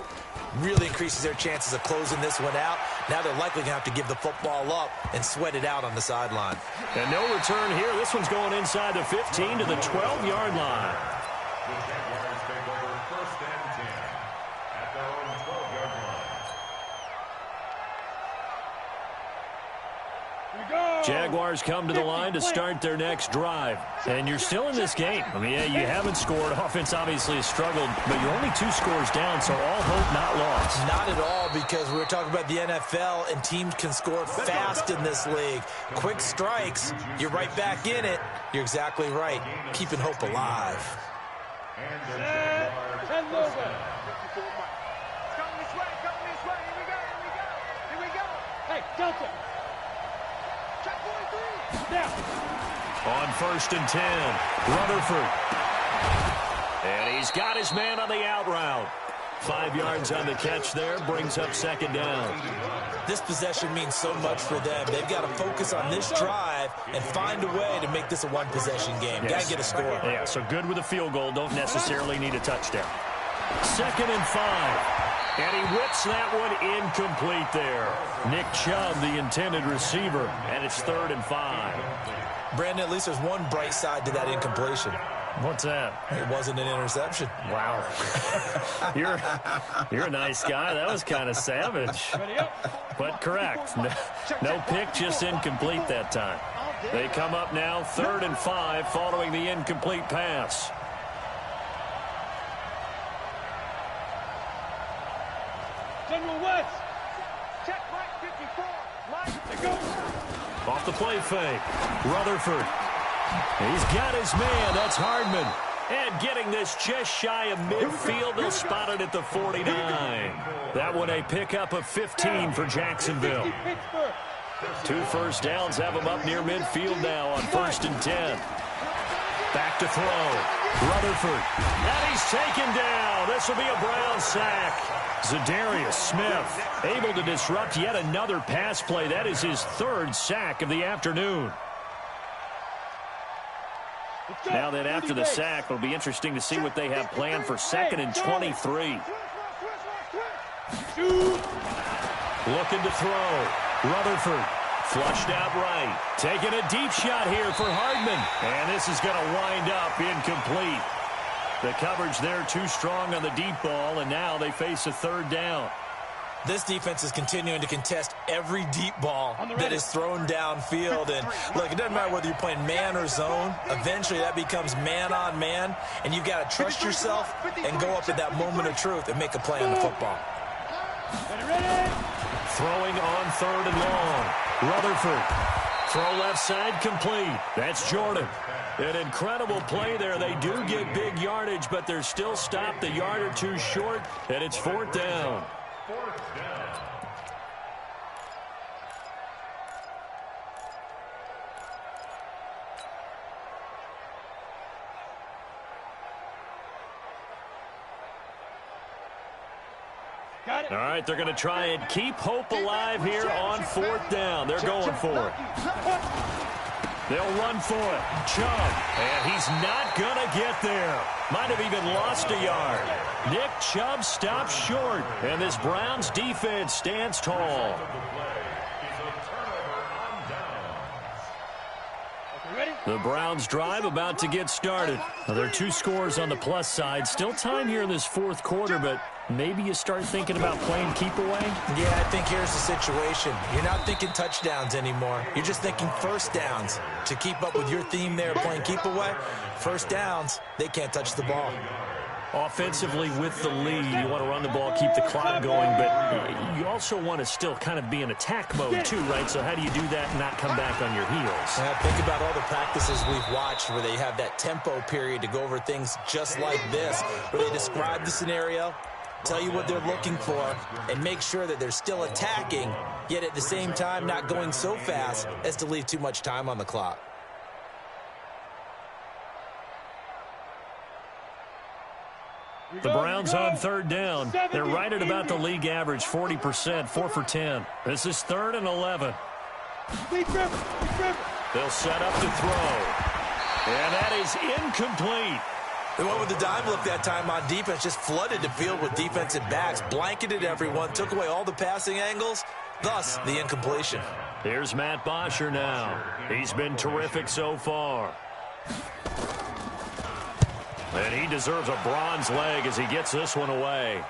really increases their chances of closing this one out. Now they're likely going to have to give the football up and sweat it out on the sideline. And no return here. This one's going inside the 15 to the 12-yard line. The Jaguars take over 1st and 10 at their own 12-yard line. Jaguars come to the line to start their next drive. And you're still in this game. I mean, yeah, you haven't scored. Offense obviously has struggled, but you're only 2 scores down, so all hope not lost. Not at all, because we were talking about the NFL, and teams can score fast in this league. Quick strikes, you're right back in it. You're exactly right. Keeping hope alive. And the Jaguars first down. Coming this way, here we go, here we go. Hey, Delta. Check 43. Now. On 1st and 10, Rutherford. And he's got his man on the out route. 5 yards on the catch there, brings up 2nd down. This possession means so much for them. They've got to focus on this drive and find a way to make this a one-possession game. Yes. Got to get a score. Yeah, so good with a field goal. Don't necessarily need a touchdown. 2nd and 5. And he whips that one incomplete there. Nick Chubb, the intended receiver, and it's 3rd and 5. Brandon, at least there's one bright side to that incompletion. What's that? It wasn't an interception. Wow. You're a nice guy. That was kind of savage. But correct. No pick, just incomplete that time. They come up now 3rd and 5 following the incomplete pass. General West. Check Mike 54. Mike, Go. Off the play fake. Rutherford. He's got his man. That's Hardman. And getting this just shy of midfield. They'll spot it at the 49. That one a pickup of 15 for Jacksonville. 2 first downs have them up near midfield now on 1st and 10. Back to throw. Rutherford. And he's taken down. This will be a Brown sack. Zadarius Smith able to disrupt yet another pass play. That is his 3rd sack of the afternoon. Now that after the sack, it'll be interesting to see what they have planned for 2nd and 23. Looking to throw. Rutherford flushed out right. Taking a deep shot here for Hardman. And this is going to wind up incomplete. The coverage there too strong on the deep ball, and now they face a 3rd down. This defense is continuing to contest every deep ball that is thrown downfield. And look, it doesn't matter whether you're playing man or zone. Eventually that becomes man on man, and you've got to trust yourself and go up at that moment of truth and make a play on the football. Throwing on 3rd and long. Rutherford. Throw left side complete. That's Jordan. An incredible play there. They do get big yardage, but they're still stopped a yard or 2 short, and it's 4th down. 4th down. Got it. All right, they're going to try and keep hope alive here on 4th down. They're going for it. They'll run for it. Chubb, and he's not going to get there. Might have even lost a yard. Nick Chubb stops short, and this Browns defense stands tall. The Browns drive about to get started. Now, there are 2 scores on the plus side. Still time here in this 4th quarter, but maybe you start thinking about playing keep away? Yeah, I think here's the situation. You're not thinking touchdowns anymore. You're just thinking first downs. To keep up with your theme there, playing keep away, first downs, they can't touch the ball. Offensively with the lead, you want to run the ball, keep the clock going, but you also want to still kind of be in attack mode too, right? So how do you do that and not come back on your heels? Yeah, think about all the practices we've watched where they have that tempo period to go over things just like this, where they describe the scenario, tell you what they're looking for, and make sure that they're still attacking, yet at the same time not going so fast as to leave too much time on the clock. The Browns on third down. They're right at about the league average, 40%, 4 for 10. This is 3rd and 11. They'll set up to throw. And that is incomplete. They went with the dime look that time on defense, just flooded the field with defensive backs, blanketed everyone, took away all the passing angles, thus the incompletion. Here's Matt Bosher now. He's been terrific so far. And he deserves a bronze leg as he gets this one away.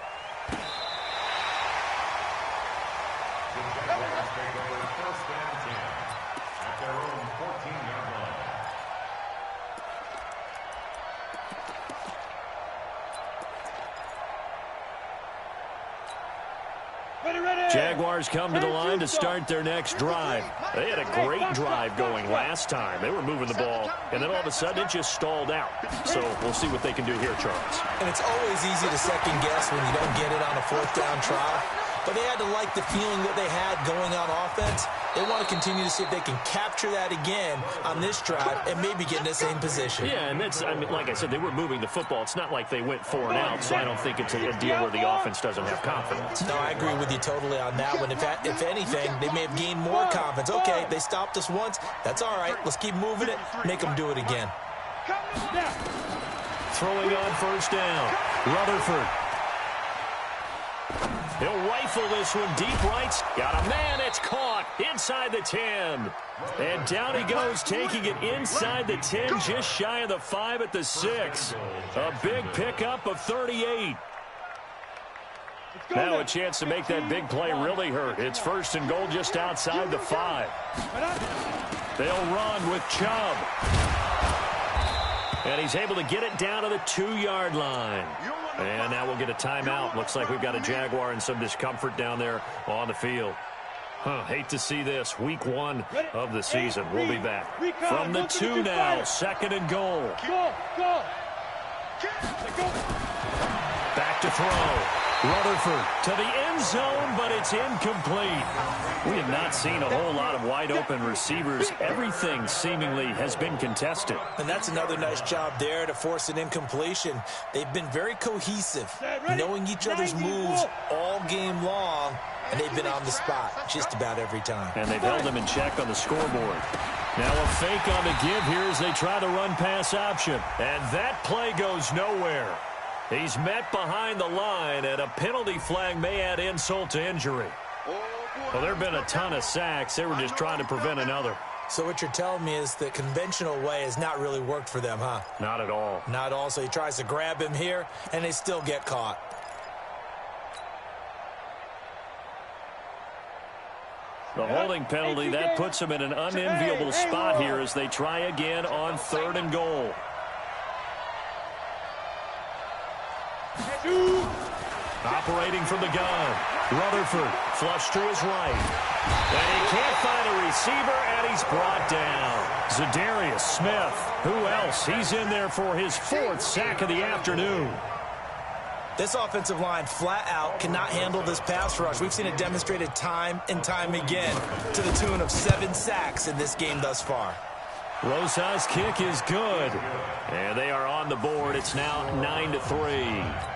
Jaguars come to the line to start their next drive. They had a great drive going last time. They were moving the ball, and then all of a sudden it just stalled out. So we'll see what they can do here, Charles. And it's always easy to second guess when you don't get it on a 4th down try. But they had to like the feeling that they had going on offense. They want to continue to see if they can capture that again on this drive and maybe get in the same position. Yeah, and that's, I mean, like I said, they were moving the football. It's not like they went 4 and out, so I don't think it's a deal where the offense doesn't have confidence. No, I agree with you totally on that one. If anything, they may have gained more confidence. Okay, they stopped us once. That's all right. Let's keep moving it. Make them do it again. Throwing on 1st down. Rutherford. He'll rifle this one deep right. Got a man. It's caught inside the 10. And down he goes, taking it inside the 10, just shy of the 5 at the 6. A big pickup of 38. Now a chance to make that big play really hurt. It's 1st and goal just outside the 5. They'll run with Chubb. And he's able to get it down to the 2-yard line. And now we'll get a timeout. Looks like we've got a Jaguar in some discomfort down there on the field. Hate to see this. Week 1 of the season. We'll be back. From the 2 now, 2nd and goal. Back to throw. Rutherford to the end zone, but it's incomplete. We have not seen a whole lot of wide-open receivers. Everything seemingly has been contested. And that's another nice job there to force an incompletion. They've been very cohesive, knowing each other's moves all game long, and they've been on the spot just about every time. And they've held them in check on the scoreboard. Now a fake on the give here as they try the run-pass option. And that play goes nowhere. He's met behind the line, and a penalty flag may add insult to injury. Well, there have been a ton of sacks. They were just trying to prevent another. So what you're telling me is the conventional way has not really worked for them, huh? Not at all. Not at all. So he tries to grab him here, and they still get caught. The holding penalty, that puts them in an unenviable spot here as they try again on 3rd and goal. Operating from the gun. Rutherford flushed to his right. And he can't find a receiver, and he's brought down. Zadarius Smith. Who else? He's in there for his 4th sack of the afternoon. This offensive line flat out cannot handle this pass rush. We've seen it demonstrated time and time again to the tune of 7 sacks in this game thus far. Rosa's kick is good. And they are on the board. It's now 9-3.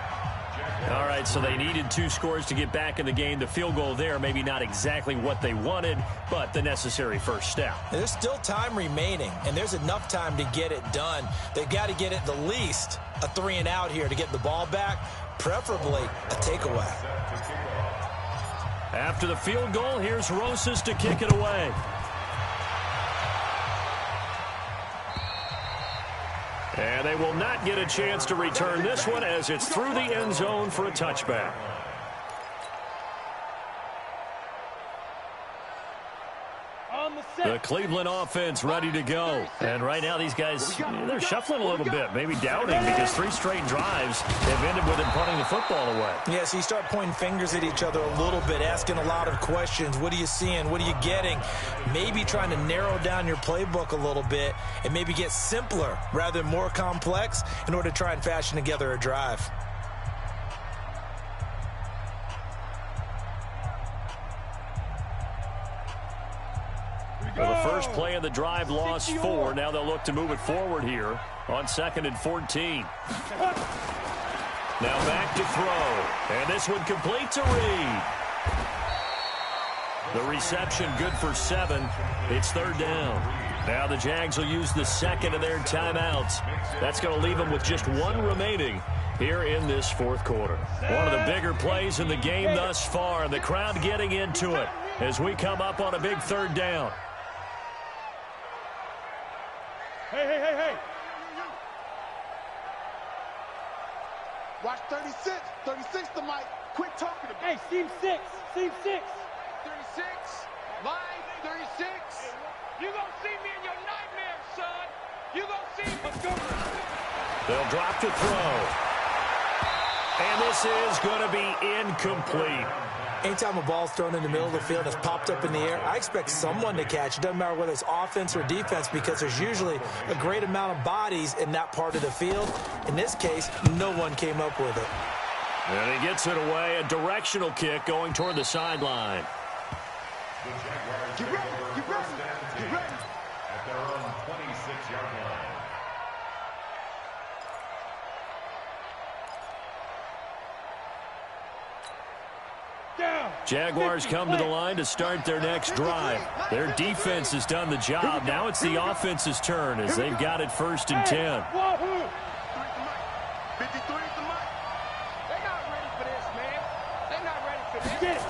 All right, so they needed 2 scores to get back in the game. The field goal there, maybe not exactly what they wanted, but the necessary first step. There's still time remaining, and there's enough time to get it done. They've got to get at the least a 3 and out here to get the ball back, preferably a takeaway. After the field goal, here's Rosas to kick it away. And they will not get a chance to return this one as it's through the end zone for a touchback. The Cleveland offense ready to go. And right now these guys, they're shuffling a little bit, maybe doubting because 3 straight drives have ended with them punting the football away. Yeah, so you start pointing fingers at each other a little bit, asking a lot of questions. What are you seeing? What are you getting? Maybe trying to narrow down your playbook a little bit and maybe get simpler rather than more complex in order to try and fashion together a drive. play in the drive lost 4. Now they'll look to move it forward here on 2nd and 14. Now back to throw. And this one complete to Reed. The reception good for 7. It's 3rd down. Now the Jags will use the second of their timeouts. That's going to leave them with just 1 remaining here in this 4th quarter. One of the bigger plays in the game thus far. The crowd getting into it as we come up on a big 3rd down. Hey. Watch 36. 36 to Mike. Quit talking to me. Hey, seam 6. 36. Line 36. You gonna see me in your nightmares, son. You gonna see me. Let's go. They'll drop to throw. And this is going to be incomplete. Anytime a ball's thrown in the middle of the field that's popped up in the air, I expect someone to catch. It doesn't matter whether it's offense or defense because there's usually a great amount of bodies in that part of the field. In this case, no one came up with it. And he gets it away. A directional kick going toward the sideline. Get ready. At their own 26-yard line. Jaguars come to the line to start their next drive. Their defense has done the job. Now it's the offense's turn as they've got it 1st and 10. They're not ready for this, man. They're not ready for this.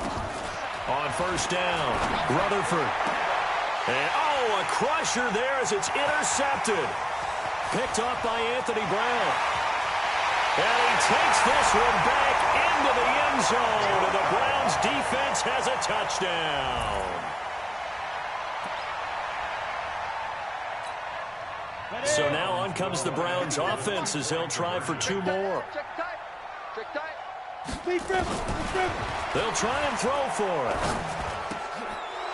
On 1st down, Rutherford. And, a crusher there as it's intercepted. Picked off by Anthony Brown. And he takes this one back into the end zone, and the Browns defense has a touchdown. So now on comes the Browns offense as they'll try for 2 more. Check tight. They'll try and throw for it.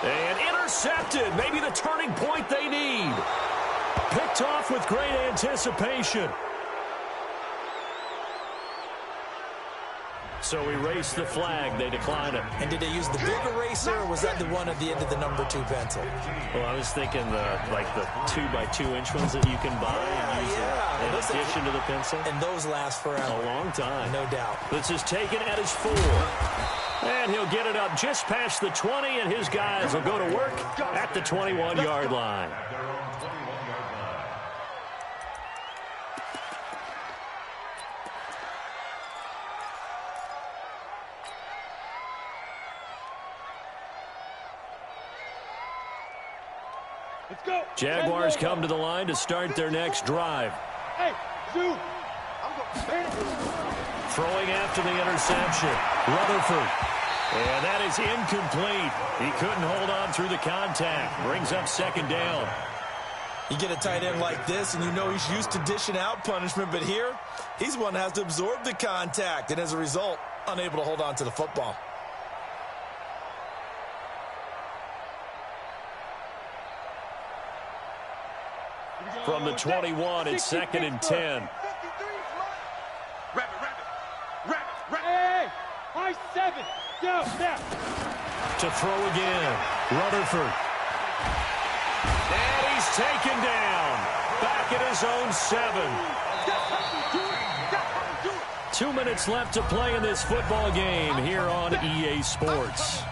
And intercepted. Maybe the turning point they need. Picked off with great anticipation. So erase the flag. They decline it. And did they use the big eraser, or was that the one at the end of the number 2 pencil? Well, I was thinking the 2x2-inch ones that you can buy and use in addition to the pencil. And those last forever. A long time. No doubt. This is taken at his 4. And he'll get it up just past the 20, and his guys will go to work at the 21-yard line. At their own 21-yard line. Let's go. Jaguars come to the line to start their next drive. Hey, Zoo. Throwing after the interception. Rutherford. And that is incomplete. He couldn't hold on through the contact. Brings up 2nd down. You get a tight end like this, and you know he's used to dishing out punishment, but here, he's one that has to absorb the contact, and as a result, unable to hold on to the football. From the 21, it's 2nd and 10. Rabbit. Hey, high 7. Go, now. To throw again. Rutherford. And he's taken down. Back at his own 7. 2 minutes left to play in this football game here on EA Sports.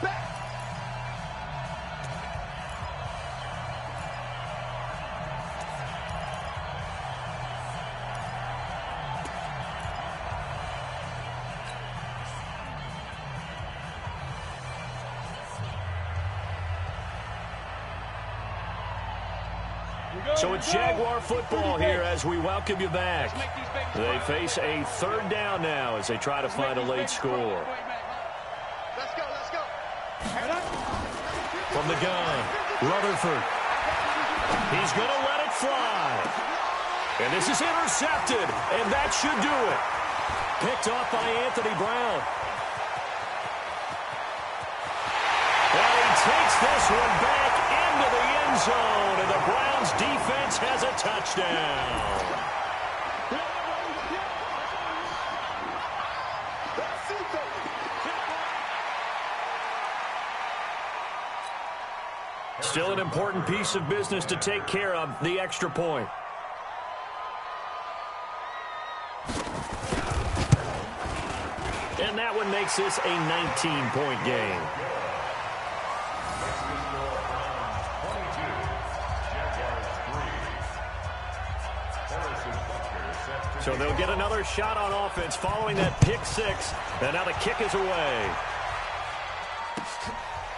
So it's Jaguar football here as we welcome you back. They face a 3rd down now as they try to find a late score. Let's go. From the gun, Rutherford. He's going to let it fly. And this is intercepted, and that should do it. Picked off by Anthony Brown. And he takes this one back into the end zone, and the Browns defense has a touchdown. Still an important piece of business to take care of, the extra point. And that one makes this a 19-point game. So they'll get another shot on offense following that pick six. And now the kick is away.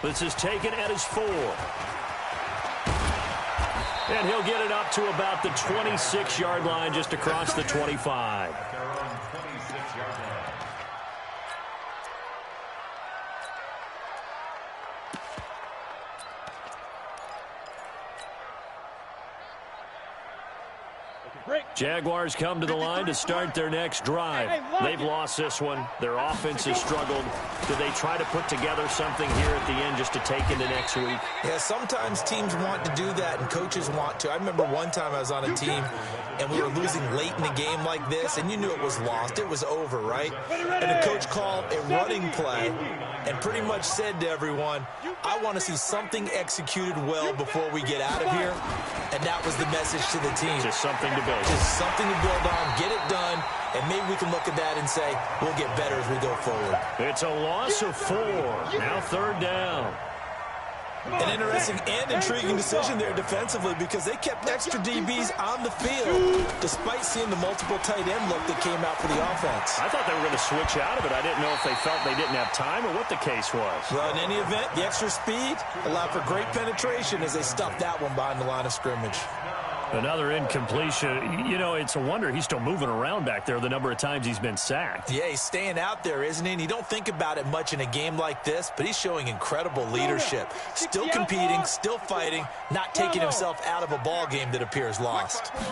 This is taken at his 4. And he'll get it up to about the 26-yard line, just across the 25. Jaguars come to the line to start their next drive. They've lost this one. Their offense has struggled. Do they try to put together something here at the end just to take into next week? Yeah, sometimes teams want to do that and coaches want to. I remember one time I was on a team and we were losing late in a game like this, and you knew it was lost. It was over, right? And the coach called a running play and pretty much said to everyone, I want to see something executed well before we get out of here. And that was the message to the team. Just something to build. Just something to build on, get it done, and maybe we can look at that and say, we'll get better as we go forward. It's a loss of 4. Now 3rd down. An interesting and intriguing decision there defensively because they kept extra DBs on the field despite seeing the multiple tight end look that came out for the offense. I thought they were going to switch out of it. I didn't know if they felt they didn't have time or what the case was. Well, in any event, the extra speed allowed for great penetration as they stuffed that one behind the line of scrimmage. Another incompletion. You know, it's a wonder he's still moving around back there the number of times he's been sacked. Yeah, he's staying out there, isn't he? And you don't think about it much in a game like this, but he's showing incredible leadership. Still competing, still fighting, not taking himself out of a ball game that appears lost. On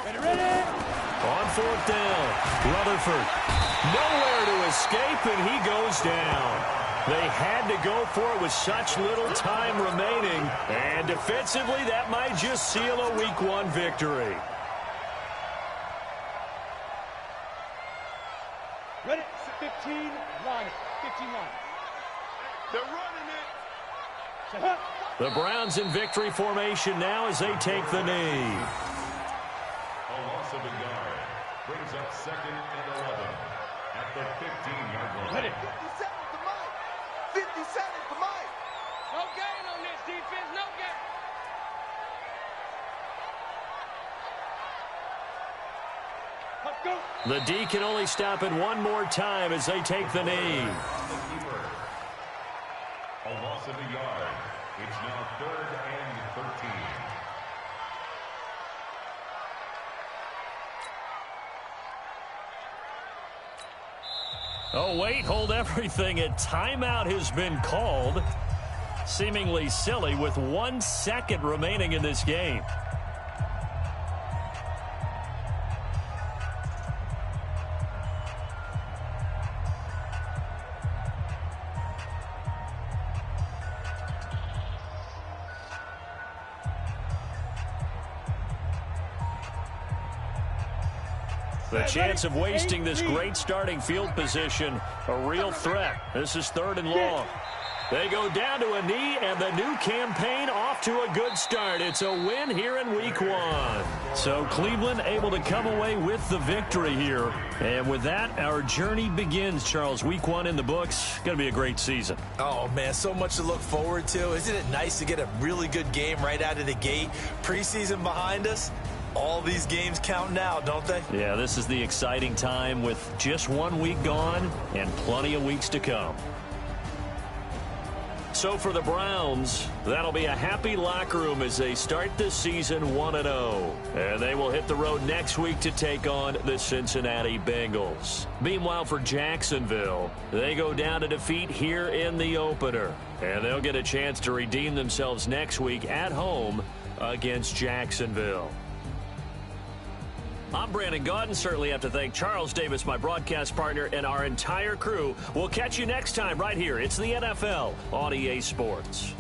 4th down, Rutherford. Nowhere to escape, and he goes down. They had to go for it with such little time remaining. And defensively, that might just seal a Week 1 victory. Ready? 15 line. 15 line. They're running it. The Browns in victory formation now as they take the knee. A loss of a yard brings up 2nd and 11 at the 15-yard line. Ready? 57 for Mike. No gain on this defense. No gain. Let's go. The D can only stop it one more time as they take the knee. A loss of a yard. It's now 3rd and 13. Oh, wait, hold everything. A timeout has been called. Seemingly silly with 1 second remaining in this game. The chance of wasting this great starting field position, a real threat. This is 3rd and long. They go down to a knee, and the new campaign off to a good start. It's a win here in Week 1. So Cleveland able to come away with the victory here. And with that, our journey begins, Charles. Week 1 in the books. Going to be a great season. Oh, man, so much to look forward to. Isn't it nice to get a really good game right out of the gate? Preseason behind us. All these games count now, don't they? Yeah, this is the exciting time with just 1 week gone and plenty of weeks to come. So for the Browns, that'll be a happy locker room as they start this season 1-0. And they will hit the road next week to take on the Cincinnati Bengals. Meanwhile, for Jacksonville, they go down to defeat here in the opener. And they'll get a chance to redeem themselves next week at home against Jacksonville. I'm Brandon Gaudin. Certainly have to thank Charles Davis, my broadcast partner, and our entire crew. We'll catch you next time right here. It's the NFL on EA Sports.